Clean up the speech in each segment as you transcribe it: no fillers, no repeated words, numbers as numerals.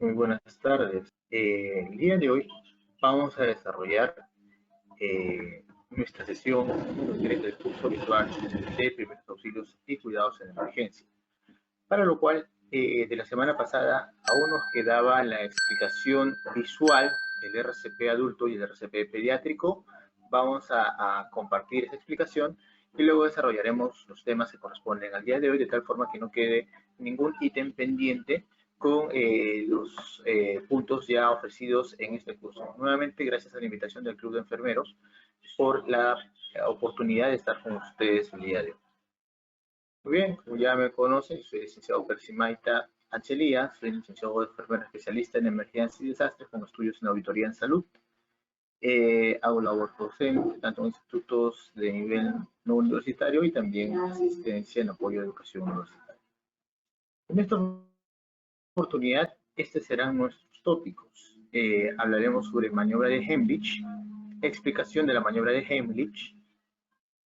Muy buenas tardes. El día de hoy vamos a desarrollar nuestra sesión número 3 del curso virtual de primeros auxilios y cuidados en emergencia. Para lo cual, de la semana pasada aún nos quedaba la explicación visual del RCP adulto y el RCP pediátrico. Vamos a compartir esa explicación y luego desarrollaremos los temas que corresponden al día de hoy, de tal forma que no quede ningún ítem pendiente con los puntos ya ofrecidos en este curso. Nuevamente, gracias a la invitación del Club de Enfermeros por la oportunidad de estar con ustedes el día de hoy. Muy bien, como ya me conocen, soy licenciado Percy Maita Ancelía, soy licenciado de enfermera especialista en emergencias y desastres con estudios en auditoría en salud. Hago labor docente, tanto en institutos de nivel no universitario y también asistencia en apoyo de educación universitaria. En esta oportunidad, estos serán nuestros tópicos. Hablaremos sobre maniobra de Heimlich, explicación de la maniobra de Heimlich.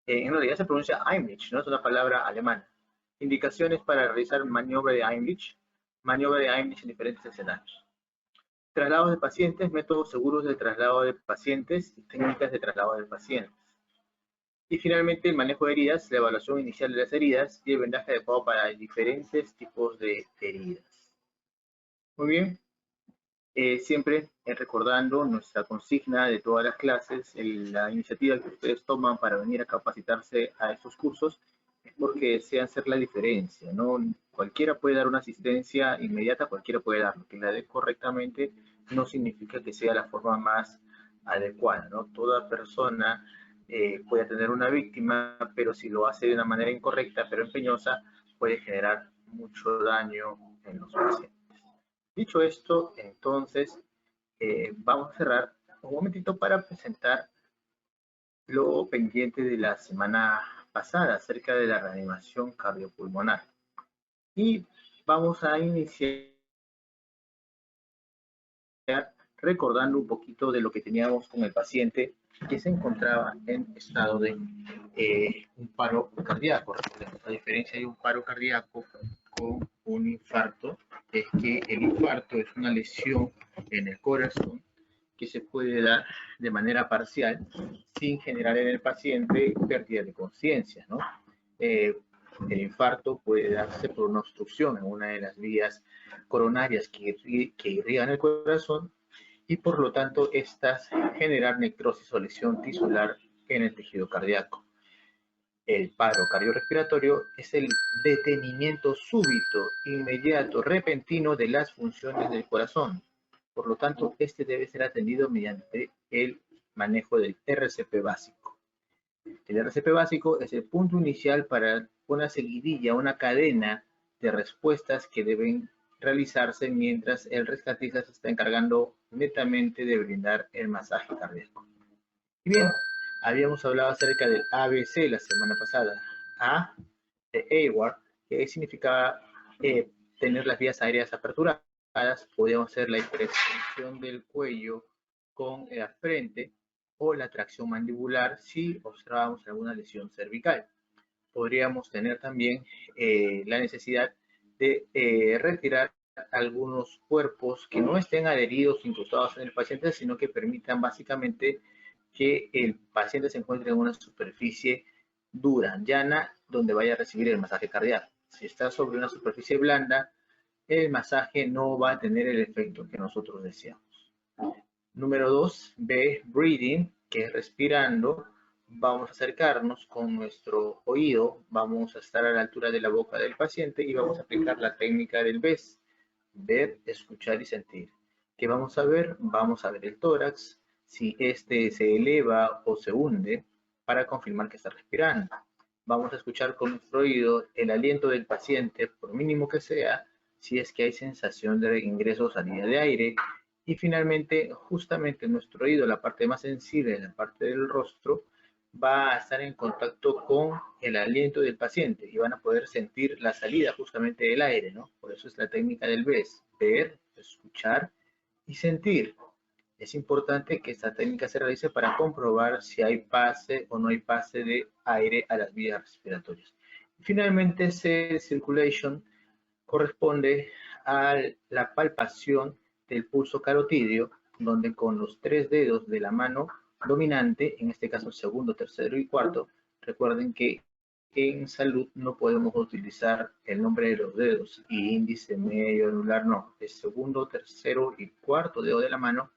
En realidad se pronuncia Heimlich, ¿no? Es una palabra alemana. Indicaciones para realizar maniobra de Heimlich en diferentes escenarios. Traslados de pacientes, métodos seguros de traslado de pacientes y técnicas de traslado de pacientes. Y finalmente el manejo de heridas, la evaluación inicial de las heridas y el vendaje adecuado para diferentes tipos de heridas. Muy bien. Siempre recordando nuestra consigna de todas las clases, la iniciativa que ustedes toman para venir a capacitarse a estos cursos es porque desean hacer la diferencia, ¿no? Cualquiera puede dar una asistencia inmediata, cualquiera puede darlo. Que la dé correctamente no significa que sea la forma más adecuada, ¿no? Toda persona puede tener una víctima, pero si lo hace de una manera incorrecta, pero empeñosa, puede generar mucho daño en los pacientes. Dicho esto, entonces, vamos a cerrar un momentito para presentar lo pendiente de la semana pasada acerca de la reanimación cardiopulmonar. Y vamos a iniciar recordando un poquito de lo que teníamos con el paciente que se encontraba en estado de un paro cardíaco. Recordemos, la diferencia de un paro cardíaco con un infarto es que el infarto es una lesión en el corazón que se puede dar de manera parcial sin generar en el paciente pérdida de conciencia, ¿no? El infarto puede darse por una obstrucción en una de las vías coronarias que irrigan el corazón y por lo tanto estas generan necrosis o lesión tisular en el tejido cardíaco. El paro cardiorrespiratorio es el detenimiento súbito, inmediato, repentino de las funciones del corazón. Por lo tanto, este debe ser atendido mediante el manejo del RCP básico. El RCP básico es el punto inicial para una seguidilla, una cadena de respuestas que deben realizarse mientras el rescatista se está encargando netamente de brindar el masaje cardíaco. Y bien, habíamos hablado acerca del ABC la semana pasada. A de AWAR, que significaba tener las vías aéreas aperturadas. Podíamos hacer la hiperextensión del cuello con la frente o la tracción mandibular si observábamos alguna lesión cervical. Podríamos tener también la necesidad de retirar algunos cuerpos que no estén adheridos, incrustados en el paciente, sino que permitan básicamente que el paciente se encuentre en una superficie dura, llana, donde vaya a recibir el masaje cardíaco. Si está sobre una superficie blanda, el masaje no va a tener el efecto que nosotros deseamos. Número 2, B, breathing, que es respirando. Vamos a acercarnos con nuestro oído, vamos a estar a la altura de la boca del paciente y vamos a aplicar la técnica del BES, ver, escuchar y sentir. ¿Qué vamos a ver? Vamos a ver el tórax, si este se eleva o se hunde, para confirmar que está respirando. Vamos a escuchar con nuestro oído el aliento del paciente, por mínimo que sea, si es que hay sensación de ingreso o salida de aire. Y finalmente, justamente nuestro oído, la parte más sensible, la parte del rostro, va a estar en contacto con el aliento del paciente y van a poder sentir la salida justamente del aire, ¿no? Por eso es la técnica del BES, ver, escuchar y sentir. Es importante que esta técnica se realice para comprobar si hay pase o no hay pase de aire a las vías respiratorias. Finalmente, C, circulation, corresponde a la palpación del pulso carotídeo, donde con los 3 dedos de la mano dominante, en este caso segundo, tercero y cuarto, recuerden que en salud no podemos utilizar el nombre de los dedos, índice, medio, anular, no, es segundo, tercero y cuarto dedo de la mano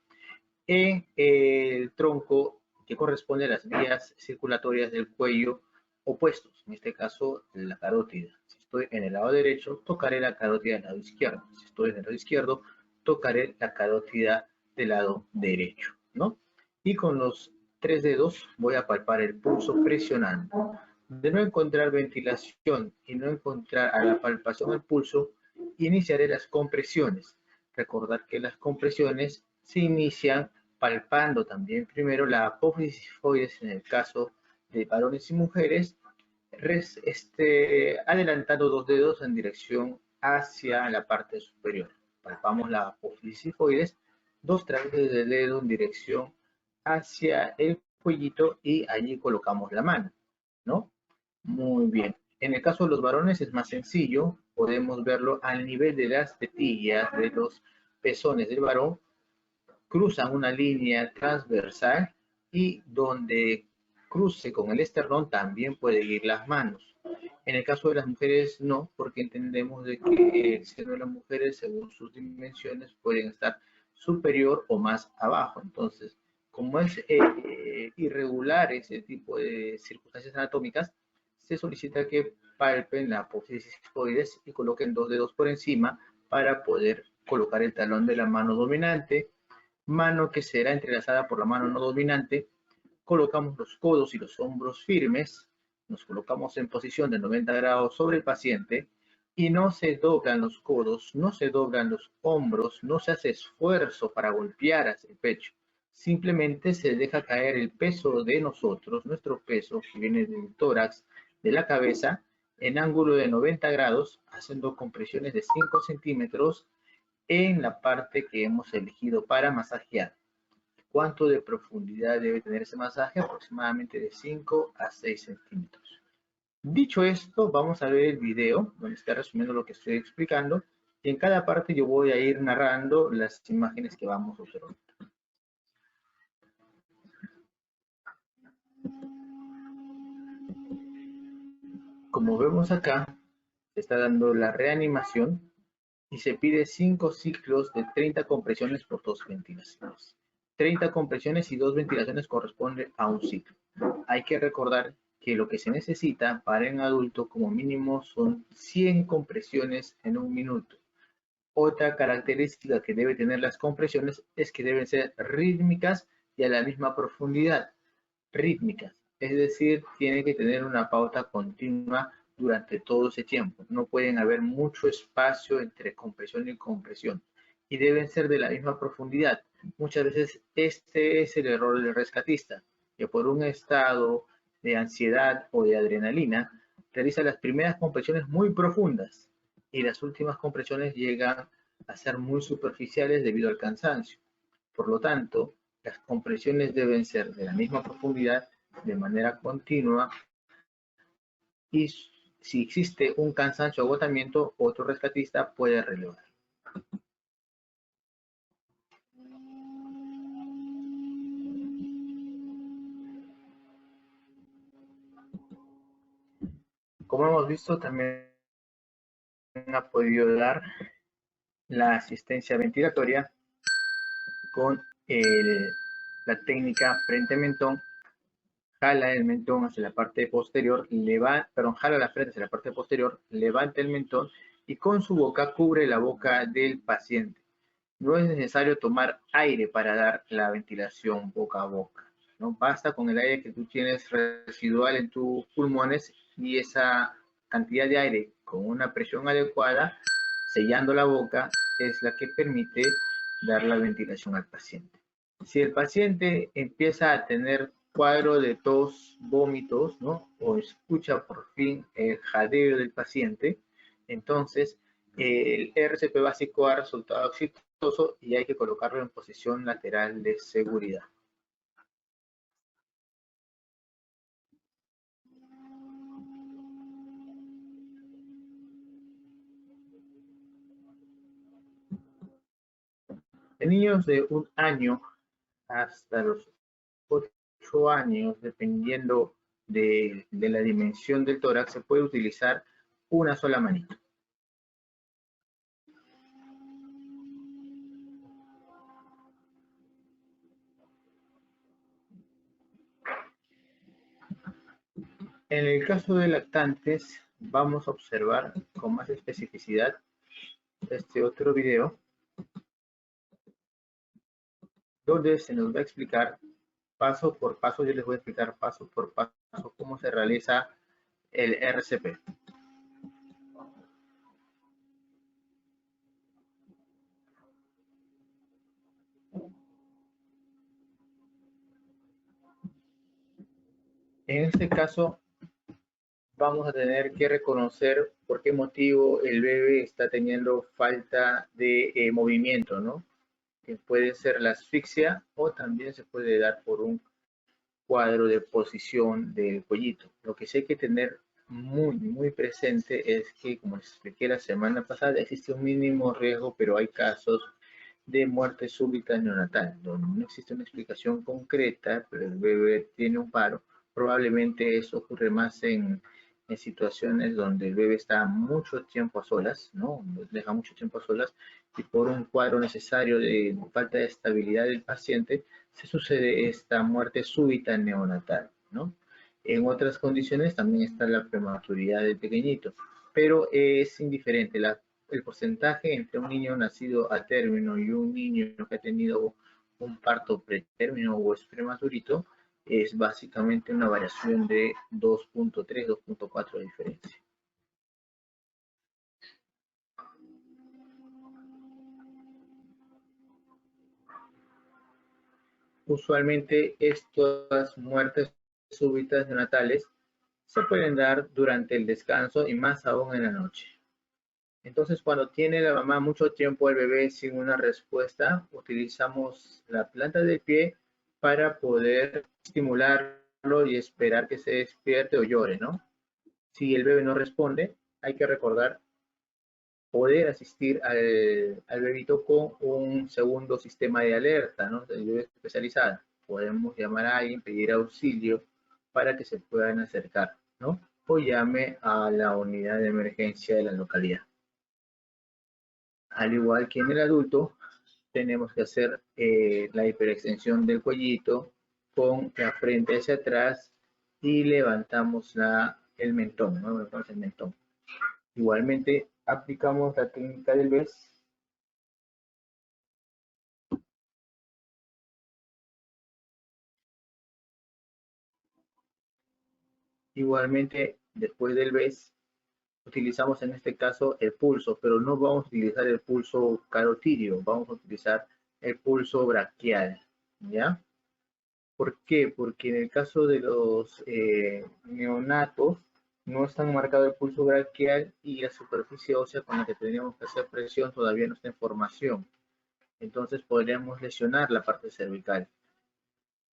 en el tronco que corresponde a las vías circulatorias del cuello opuestos, en este caso la carótida. Si estoy en el lado derecho, tocaré la carótida del lado izquierdo. Si estoy en el lado izquierdo, tocaré la carótida del lado derecho, ¿no? Y con los 3 dedos voy a palpar el pulso presionando. De no encontrar ventilación y no encontrar a la palpación del pulso, iniciaré las compresiones. Recordar que las compresiones se inician palpando también primero la apófisis sifoides en el caso de varones y mujeres, adelantando 2 dedos en dirección hacia la parte superior. Palpamos la apófisis sifoides, 2 traveses de dedo en dirección hacia el cuellito y allí colocamos la mano, ¿no? Muy bien. En el caso de los varones es más sencillo, podemos verlo al nivel de las tetillas de los pezones del varón, cruzan una línea transversal y donde cruce con el esternón también puede ir las manos. En el caso de las mujeres no, porque entendemos de que el seno de las mujeres según sus dimensiones pueden estar superior o más abajo. Entonces, como es irregular ese tipo de circunstancias anatómicas, se solicita que palpen la apófisis sifoides y coloquen 2 dedos por encima para poder colocar el talón de la mano dominante, mano que será entrelazada por la mano no dominante. Colocamos los codos y los hombros firmes, nos colocamos en posición de 90 grados sobre el paciente y no se doblan los codos, no se doblan los hombros, no se hace esfuerzo para golpear hacia el pecho. Simplemente se deja caer el peso de nosotros, nuestro peso que viene del tórax, de la cabeza, en ángulo de 90 grados, haciendo compresiones de 5 centímetros en la parte que hemos elegido para masajear. ¿Cuánto de profundidad debe tener ese masaje? Aproximadamente de 5 a 6 centímetros. Dicho esto, vamos a ver el video donde está resumiendo lo que estoy explicando y en cada parte yo voy a ir narrando las imágenes que vamos a observar. Como vemos acá, se está dando la reanimación y se pide 5 ciclos de 30 compresiones por 2 ventilaciones. 30 compresiones y 2 ventilaciones corresponden a un ciclo. Hay que recordar que lo que se necesita para un adulto como mínimo son 100 compresiones en un minuto. Otra característica que debe tener las compresiones es que deben ser rítmicas y a la misma profundidad. Rítmicas, es decir, tiene que tener una pauta continua durante todo ese tiempo. No pueden haber mucho espacio entre compresión y compresión y deben ser de la misma profundidad. Muchas veces este es el error del rescatista, que por un estado de ansiedad o de adrenalina realiza las primeras compresiones muy profundas y las últimas compresiones llegan a ser muy superficiales debido al cansancio. Por lo tanto, las compresiones deben ser de la misma profundidad, de manera continua, y si existe un cansancio o agotamiento, otro rescatista puede relevar. Como hemos visto, también ha podido dar la asistencia ventilatoria con la técnica frente mentón. Jala el mentón hacia la parte posterior, jala la frente hacia la parte posterior, levanta el mentón y con su boca cubre la boca del paciente. No es necesario tomar aire para dar la ventilación boca a boca, ¿no? Basta con el aire que tú tienes residual en tus pulmones y esa cantidad de aire con una presión adecuada, sellando la boca, es la que permite dar la ventilación al paciente. Si el paciente empieza a tener cuadro de tos, vómitos, ¿no? O escucha por fin el jadeo del paciente, entonces el RCP básico ha resultado exitoso y hay que colocarlo en posición lateral de seguridad. En niños de 1 año hasta los 8 años, dependiendo de la dimensión del tórax, se puede utilizar una sola manito. En el caso de lactantes, vamos a observar con más especificidad este otro video, donde se nos va a explicar paso por paso. Yo les voy a explicar paso por paso cómo se realiza el RCP. En este caso, vamos a tener que reconocer por qué motivo el bebé está teniendo falta de movimiento, ¿no? Que puede ser la asfixia o también se puede dar por un cuadro de posición del cuellito. Lo que sí hay que tener muy presente es que, como les expliqué la semana pasada, existe un mínimo riesgo, pero hay casos de muerte súbita neonatal, donde no existe una explicación concreta, pero el bebé tiene un paro. Probablemente eso ocurre más en situaciones donde el bebé está mucho tiempo a solas, ¿no? Deja mucho tiempo a solas y por un cuadro necesario de falta de estabilidad del paciente, se sucede esta muerte súbita neonatal, ¿no? En otras condiciones también está la prematuridad del pequeñito, pero es indiferente. El porcentaje entre un niño nacido a término y un niño que ha tenido un parto pretérmino o es prematurito es básicamente una variación de 2.3, 2.4 de diferencia. Usualmente estas muertes súbitas neonatales se pueden dar durante el descanso y más aún en la noche. Entonces, cuando tiene la mamá mucho tiempo el bebé sin una respuesta, utilizamos la planta del pie para poder estimularlo y esperar que se despierte o llore, ¿no? Si el bebé no responde, hay que recordar poder asistir al bebito con un segundo sistema de alerta, ¿no? De ayuda especializada. Podemos llamar a alguien, pedir auxilio para que se puedan acercar, ¿no? O llame a la unidad de emergencia de la localidad. Al igual que en el adulto, tenemos que hacer la hiperextensión del cuellito con la frente hacia atrás y levantamos el mentón, ¿no? Levantamos el mentón. Igualmente, aplicamos la técnica del BES. Igualmente, después del BES, utilizamos en este caso el pulso, pero no vamos a utilizar el pulso carotidio, vamos a utilizar el pulso braquial, ¿ya? ¿Por qué? Porque en el caso de los neonatos no está marcado el pulso braquial y la superficie ósea con la que tendríamos que hacer presión todavía no está en formación. Entonces podríamos lesionar la parte cervical.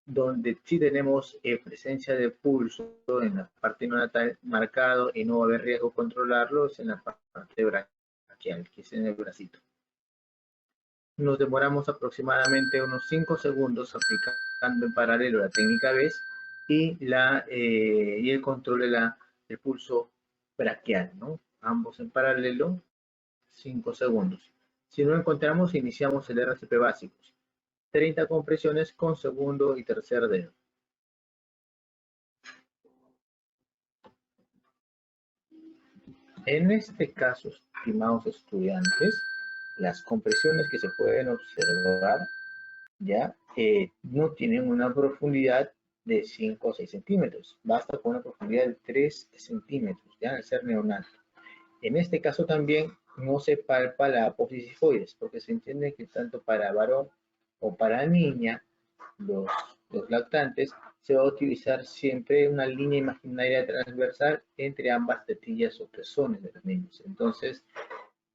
Donde sí tenemos presencia de pulso en la parte neonatal marcado y no va a haber riesgo controlarlo es en la parte braquial, que es en el bracito. Nos demoramos aproximadamente unos 5 segundos aplicando en paralelo la técnica BES y el control del pulso braquial, ¿no? Ambos en paralelo, 5 segundos. Si no encontramos, iniciamos el RCP básico. 30 compresiones con segundo y tercer dedo. En este caso, estimados estudiantes, las compresiones que se pueden observar ya no tienen una profundidad de 5 o 6 centímetros. Basta con una profundidad de 3 centímetros, ya al ser neonato. En este caso también no se palpa la apófisis sifoides, porque se entiende que tanto para varón o para niña, los lactantes, se va a utilizar siempre una línea imaginaria transversal entre ambas tetillas o pezones de los niños. Entonces,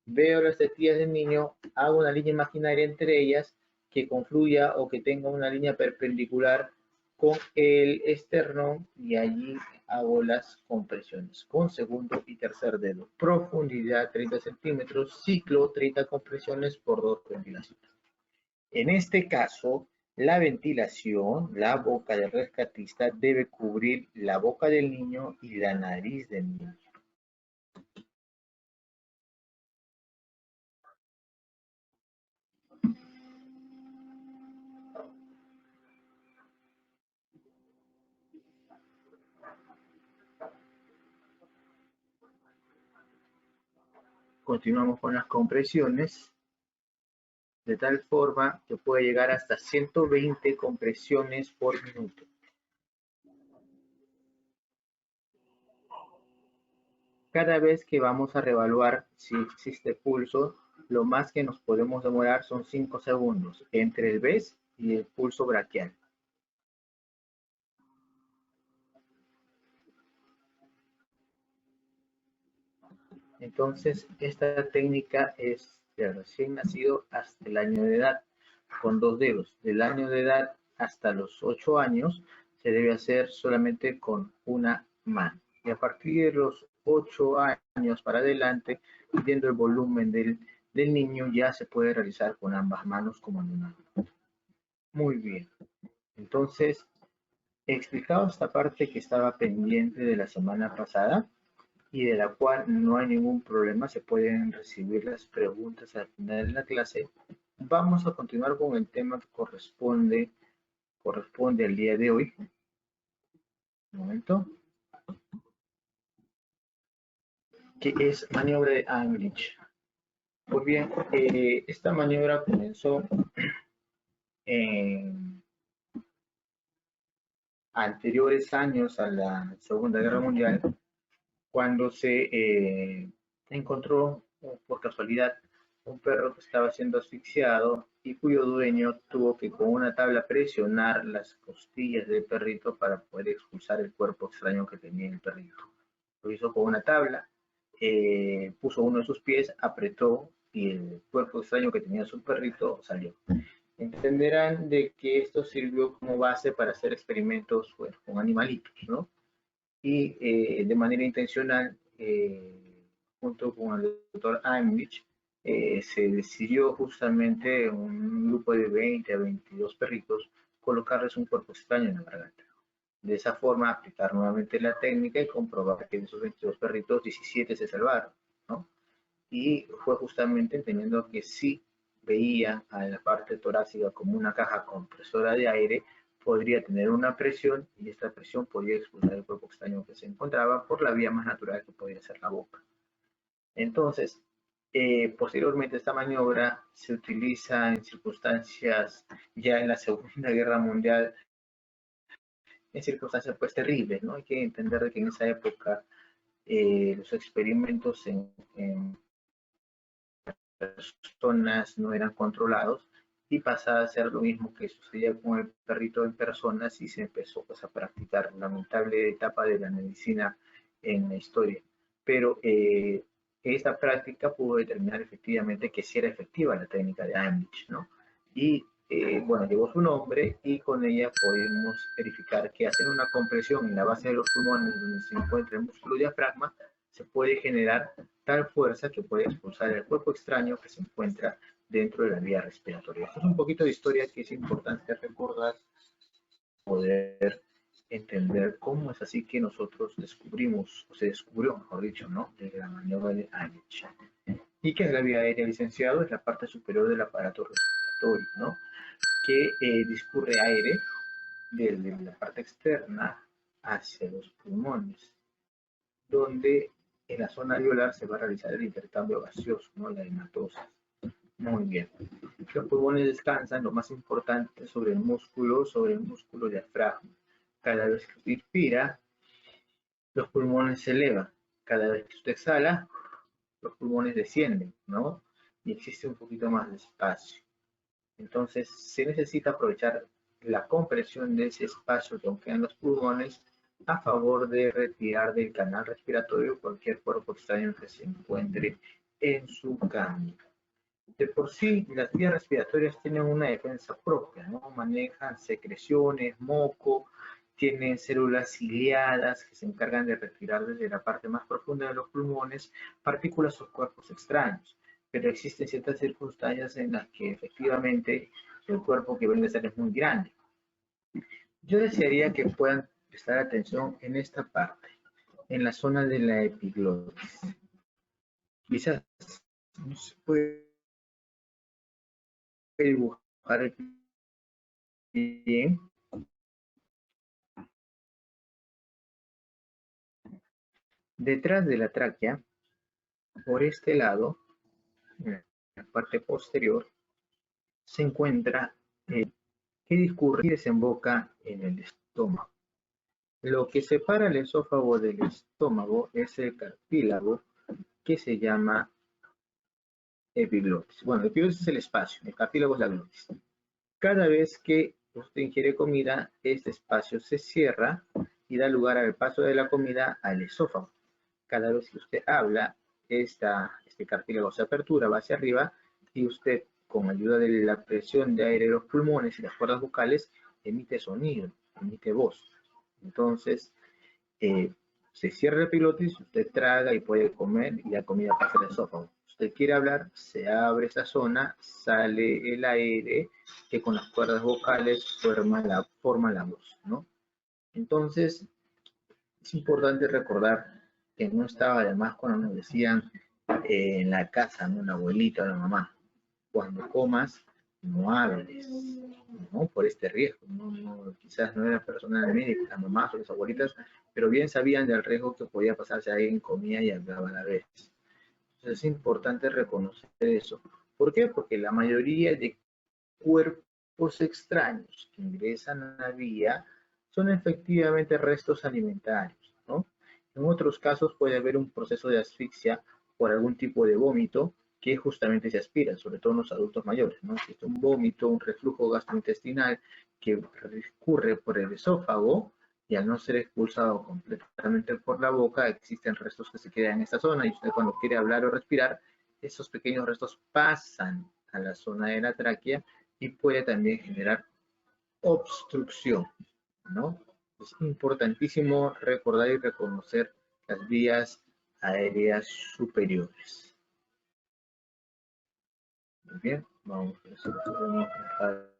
veo las tetillas del niño, hago una línea imaginaria entre ellas que confluya o que tenga una línea perpendicular con el esternón y allí hago las compresiones con segundo y tercer dedo. Profundidad 30 centímetros, ciclo 30 compresiones por 2 ventilaciones. En este caso, la ventilación, la boca del rescatista debe cubrir la boca del niño y la nariz del niño. Continuamos con las compresiones, de tal forma que puede llegar hasta 120 compresiones por minuto. Cada vez que vamos a reevaluar si existe pulso, lo más que nos podemos demorar son 5 segundos entre el BES y el pulso braquial. Entonces, esta técnica es de recién nacido hasta el año de edad, con 2 dedos. Del año de edad hasta los 8 años se debe hacer solamente con una mano. Y a partir de los 8 años para adelante, viendo el volumen del niño, ya se puede realizar con ambas manos como en una mano. Muy bien. Entonces, he explicado esta parte que estaba pendiente de la semana pasada y de la cual no hay ningún problema, se pueden recibir las preguntas al final de la clase. Vamos a continuar con el tema que corresponde al día de hoy. Un momento. Que es maniobra de Heimlich. Pues bien, esta maniobra comenzó en anteriores años a la Segunda Guerra Mundial, cuando se encontró por casualidad un perro que estaba siendo asfixiado y cuyo dueño tuvo que con una tabla presionar las costillas del perrito para poder expulsar el cuerpo extraño que tenía el perrito. Lo hizo con una tabla, puso uno de sus pies, apretó y el cuerpo extraño que tenía su perrito salió. Entenderán de que esto sirvió como base para hacer experimentos, bueno, con animalitos, ¿no? Y de manera intencional, junto con el doctor Heimlich, se decidió justamente un grupo de 20 a 22 perritos colocarles un cuerpo extraño en la garganta. De esa forma, aplicar nuevamente la técnica y comprobar que de esos 22 perritos, 17 se salvaron, ¿no? Y fue justamente entendiendo que sí veía a la parte torácica como una caja compresora de aire, podría tener una presión y esta presión podría expulsar el cuerpo extraño que se encontraba por la vía más natural que podría ser la boca. Entonces, posteriormente esta maniobra se utiliza en circunstancias ya en la Segunda Guerra Mundial, en circunstancias pues terribles, ¿no? Hay que entender que en esa época los experimentos en personas no eran controlados y pasaba a ser lo mismo que sucedía con el perrito en personas y se empezó pues, a practicar una lamentable etapa de la medicina en la historia. Pero esta práctica pudo determinar efectivamente que sí era efectiva la técnica de Heimlich, ¿no? Y bueno, llevó su nombre y con ella podemos verificar que hacer una compresión en la base de los pulmones donde se encuentra el músculo diafragma se puede generar tal fuerza que puede expulsar el cuerpo extraño que se encuentra dentro de la vía respiratoria. Esto es un poquito de historia que es importante recordar, poder entender cómo es así que nosotros descubrimos, o se descubrió, mejor dicho, ¿no? De la maniobra de Heimlich. ¿Y qué es la vía aérea, licenciado? Es la parte superior del aparato respiratorio, ¿no? Que discurre aire desde la parte externa hacia los pulmones, donde en la zona alveolar se va a realizar el intercambio gaseoso, ¿no? La hematosis. Muy bien. Los pulmones descansan, lo más importante, sobre el músculo diafragma. Cada vez que usted inspira, los pulmones se elevan. Cada vez que usted exhala, los pulmones descienden, ¿no? Y existe un poquito más de espacio. Entonces, se necesita aprovechar la compresión de ese espacio que queda en los pulmones a favor de retirar del canal respiratorio cualquier cuerpo extraño que se encuentre en su camino. De por sí, las vías respiratorias tienen una defensa propia, ¿no? Manejan secreciones, moco, tienen células ciliadas que se encargan de retirar desde la parte más profunda de los pulmones partículas o cuerpos extraños. Pero existen ciertas circunstancias en las que efectivamente el cuerpo que viene a ser es muy grande. Yo desearía que puedan prestar atención en esta parte, en la zona de la epiglotis. Quizás no se puede dibujar bien. Detrás de la tráquea, por este lado, en la parte posterior, se encuentra que discurre y desemboca en el estómago. Lo que separa el esófago del estómago es el cartílago que se llama epiglotis. Bueno, el epiglotis es el espacio, el cartílago es la glotis. Cada vez que usted ingiere comida, este espacio se cierra y da lugar al paso de la comida al esófago. Cada vez que usted habla, este cartílago se apertura, va hacia arriba y usted, con ayuda de la presión de aire de los pulmones y las cuerdas vocales, emite sonido, emite voz. Entonces, se cierra el epiglotis, usted traga y puede comer y la comida pasa al esófago. Si usted quiere hablar, se abre esa zona, sale el aire que con las cuerdas vocales forma la voz, ¿no? Entonces, es importante recordar que no estaba de más cuando nos decían en la casa, ¿no? La abuelita o la mamá, cuando comas, no hables, ¿no? Por este riesgo, quizás no era personal médico, las mamás o las abuelitas, pero bien sabían del riesgo que podía pasar si alguien comía y hablaba a la vez. Entonces es importante reconocer eso. ¿Por qué? Porque la mayoría de cuerpos extraños que ingresan a la vía son efectivamente restos alimentarios, ¿no? En otros casos puede haber un proceso de asfixia por algún tipo de vómito que justamente se aspira, sobre todo en los adultos mayores, ¿no? Si es un vómito, un reflujo gastrointestinal que recurre por el esófago y al no ser expulsado completamente por la boca, existen restos que se quedan en esta zona y usted cuando quiere hablar o respirar, esos pequeños restos pasan a la zona de la tráquea y puede también generar obstrucción, ¿no? Es importantísimo recordar y reconocer las vías aéreas superiores. Muy bien, vamos a ver si lo podemos dejar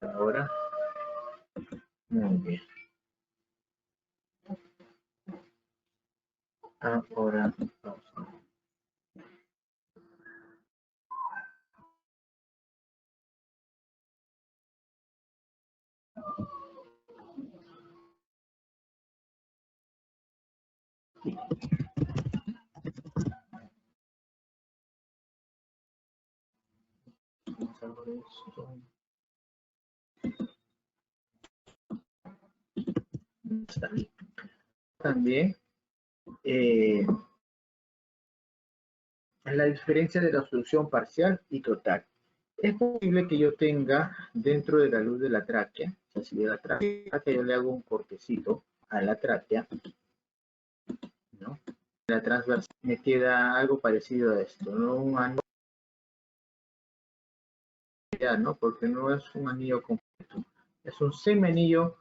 ahora. Muy bien. Ahora vamos a ver. También la diferencia de la obstrucción parcial y total. Es posible que yo tenga dentro de la luz de la tráquea, así de la tráquea, que yo le hago un cortecito a la tráquea, ¿no? La transversal me queda algo parecido a esto, ¿no? Un anillo, ¿no? Porque no es un anillo completo, es un semianillo,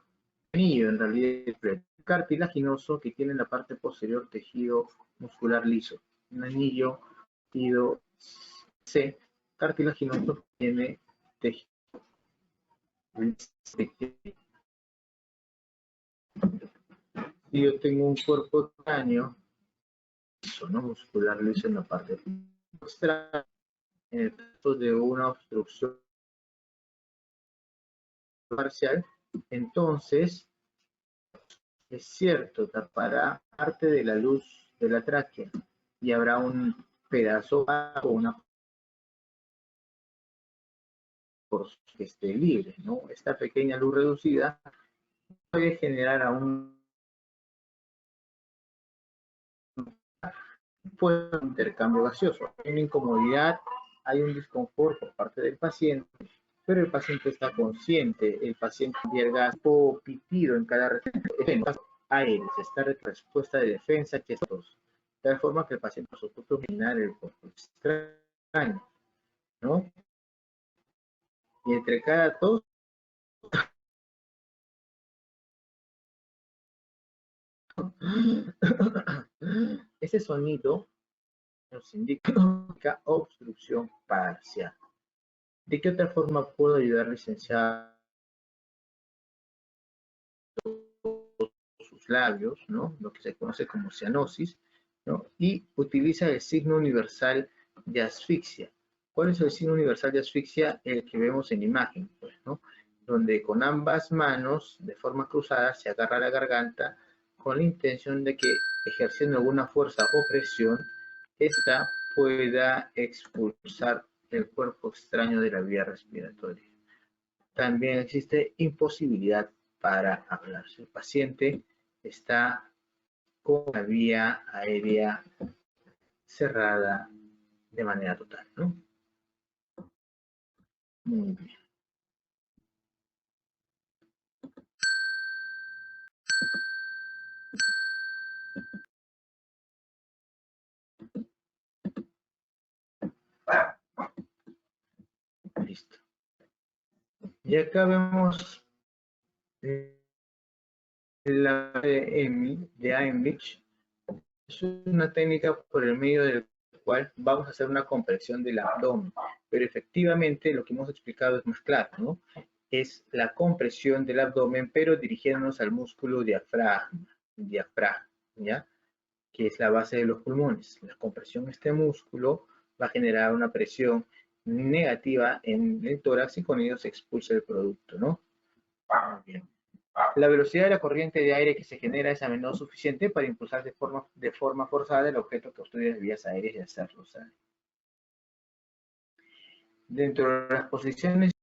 anillo en realidad cartilaginoso que tiene en la parte posterior tejido muscular liso. Un anillo tejido C, cartilaginoso, tiene tejido. Si yo tengo un cuerpo extraño, ¿no? Muscular liso en la parte extra, en el caso de una obstrucción parcial, entonces es cierto, tapará parte de la luz de la tráquea y habrá un pedazo o una porción que esté libre, ¿no? Esta pequeña luz reducida puede generar aún un intercambio gaseoso. Hay una incomodidad, hay un desconfort por parte del paciente, pero el paciente está consciente, el paciente tiene gas o pitido en cada región, aire, esta respuesta de defensa que es de tal forma que el paciente soporta dominar el cuerpo extraño, ¿no? Y entre cada tos, ese sonido nos indica obstrucción parcial. ¿De qué otra forma puedo ayudar, licenciado? Sus labios, ¿no? Lo que se conoce como cianosis, ¿no? Y utiliza el signo universal de asfixia. ¿Cuál es el signo universal de asfixia? El que vemos en imagen, pues, ¿no? Donde con ambas manos, de forma cruzada, se agarra la garganta con la intención de que, ejerciendo alguna fuerza o presión, esta pueda expulsar el cuerpo extraño de la vía respiratoria. También existe imposibilidad para hablar. Si el paciente está con la vía aérea cerrada de manera total, ¿no? Muy bien. Listo. Y acá vemos la de Heimlich. Es una técnica por el medio del cual vamos a hacer una compresión del abdomen, pero efectivamente lo que hemos explicado es más claro, ¿no? Es la compresión del abdomen, pero dirigiéndonos al músculo diafragma, ¿ya? Que es la base de los pulmones. La compresión de este músculo va a generar una presión negativa en el tórax y con ello se expulsa el producto, ¿no? Muy bien. La velocidad de la corriente de aire que se genera es a menudo suficiente para impulsar de forma forzada el objeto que obstruye las vías aéreas y hacerlo salir. Dentro de las posiciones